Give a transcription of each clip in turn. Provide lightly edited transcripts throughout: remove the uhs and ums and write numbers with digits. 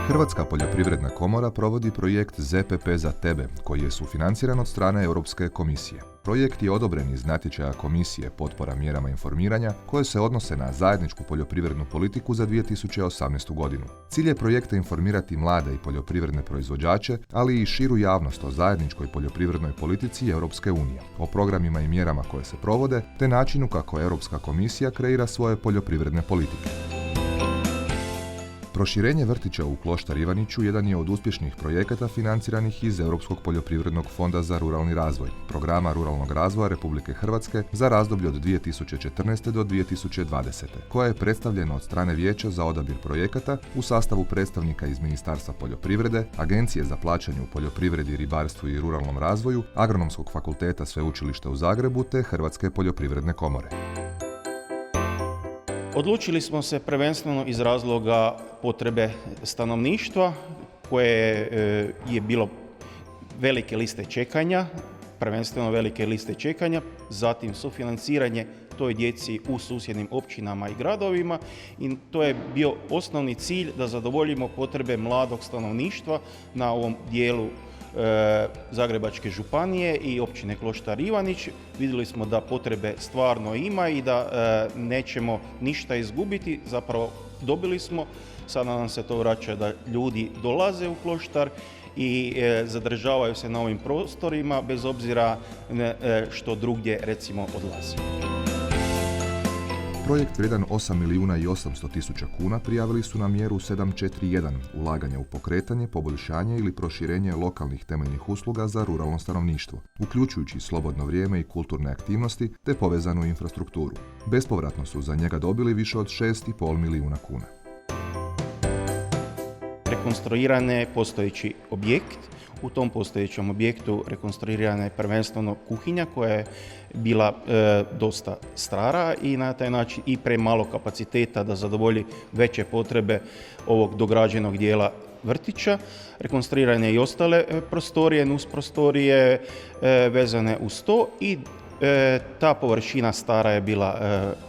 Hrvatska poljoprivredna komora provodi projekt ZPP za tebe, koji je sufinanciran od strane Europske komisije. Projekt je odobren iz natječaja Komisije potpora mjerama informiranja koje se odnose na zajedničku poljoprivrednu politiku za 2018. godinu. Cilj je projekta informirati mlade i poljoprivredne proizvođače, ali i širu javnost o zajedničkoj poljoprivrednoj politici Europske unije, o programima i mjerama koje se provode, te načinu kako Europska komisija kreira svoje poljoprivredne politike. Proširenje vrtića u Kloštar Ivaniću jedan je od uspješnih projekata financiranih iz Europskog poljoprivrednog fonda za ruralni razvoj, programa ruralnog razvoja Republike Hrvatske za razdoblje od 2014. do 2020. koje je predstavljeno od strane Vijeća za odabir projekata u sastavu predstavnika iz Ministarstva poljoprivrede, Agencije za plaćanje u poljoprivredi, ribarstvu i ruralnom razvoju, Agronomskog fakulteta Sveučilišta u Zagrebu te Hrvatske poljoprivredne komore. Odlučili smo se prvenstveno iz razloga potrebe stanovništva koje je bilo velike liste čekanja, prvenstveno velike liste čekanja, zatim sufinanciranje toj djeci u susjednim općinama i gradovima i to je bio osnovni cilj da zadovoljimo potrebe mladog stanovništva na ovom dijelu Zagrebačke županije i općine Kloštar Ivanić. Vidjeli smo da potrebe stvarno ima i da nećemo ništa izgubiti, zapravo dobili smo, sada nam se to vraća da ljudi dolaze u Kloštar i zadržavaju se na ovim prostorima bez obzira što drugdje recimo odlaze. Projekt vrijedan 8 milijuna i 800 tisuća kuna prijavili su na mjeru 741 ulaganja u pokretanje, poboljšanje ili proširenje lokalnih temeljnih usluga za ruralno stanovništvo, uključujući slobodno vrijeme i kulturne aktivnosti te povezanu infrastrukturu. Bespovratno su za njega dobili više od 6,5 milijuna kuna. Rekonstruiran je postojeći objekt. U tom postojećem objektu rekonstruirana je prvenstveno kuhinja koja je bila dosta stara i na taj način i premalo kapaciteta da zadovolji veće potrebe ovog dograđenog dijela vrtića. Rekonstruirane i ostale prostorije, nus prostorije vezane uz to i ta površina stara je bila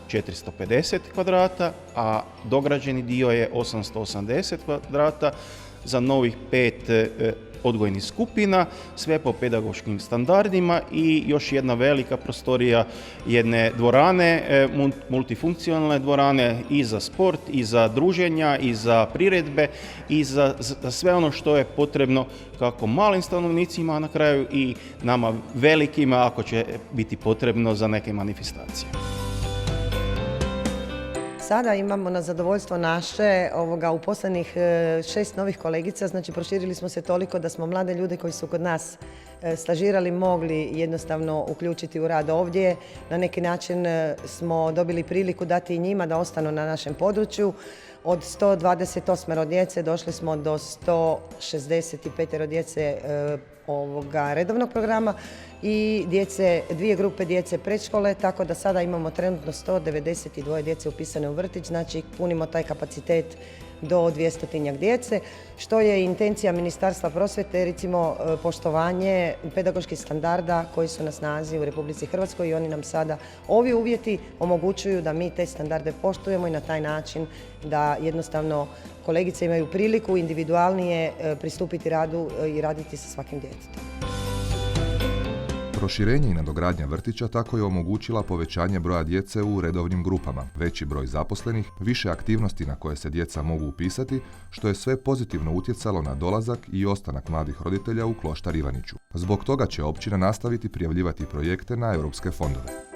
450 kvadrata, a dograđeni dio je 880 kvadrata za novih 5 odgojnih skupina, sve po pedagoškim standardima i još jedna velika prostorija jedne dvorane, multifunkcionalne dvorane i za sport, i za druženja, i za priredbe, i za sve ono što je potrebno kako malim stanovnicima, a na kraju i nama velikima ako će biti potrebno za neke manifestacije. Sada imamo na zadovoljstvo naše uposlenih 6 novih kolegica, znači proširili smo se toliko da smo mlade ljude koji su kod nas stažirali mogli jednostavno uključiti u rad ovdje. Na neki način smo dobili priliku dati i njima da ostanu na našem području. Od 128 djece došli smo do 165 djece redovnog programa i dvije grupe djece predškole, tako da sada imamo trenutno 192 djece upisane u vrtić, znači punimo taj kapacitet do 200 djece, što je intencija Ministarstva prosvjete, recimo poštovanje pedagoških standarda koji su na snazi u Republici Hrvatskoj i oni nam sada, ovi uvjeti omogućuju da mi te standarde poštujemo i na taj način da jednostavno kolegice imaju priliku individualnije pristupiti radu i raditi sa svakim djetetom. Proširenje i nadogradnja vrtića tako je omogućila povećanje broja djece u redovnim grupama, veći broj zaposlenih, više aktivnosti na koje se djeca mogu upisati, što je sve pozitivno utjecalo na dolazak i ostanak mladih roditelja u Kloštar Ivaniću. Zbog toga će općina nastaviti prijavljivati projekte na europske fondove.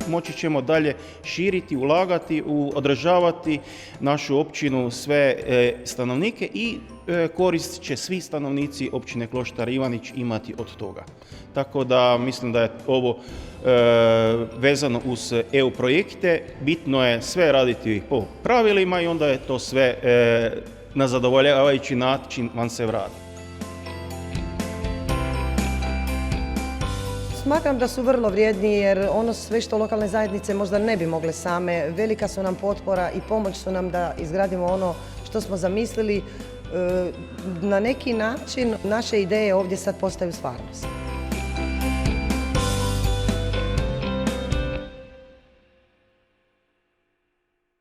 Moći ćemo dalje širiti, ulagati, održavati našu općinu, sve stanovnike i korist će svi stanovnici općine Kloštar Ivanić imati od toga. Tako da mislim da je ovo vezano uz EU projekte, bitno je sve raditi po pravilima i onda je to sve na zadovoljavajući način vam se vrati. Smatram da su vrlo vrijedni jer ono sve što lokalne zajednice možda ne bi mogle same, velika su nam potpora i pomoć su nam da izgradimo ono što smo zamislili. Na neki način naše ideje ovdje sad postaju stvarnost.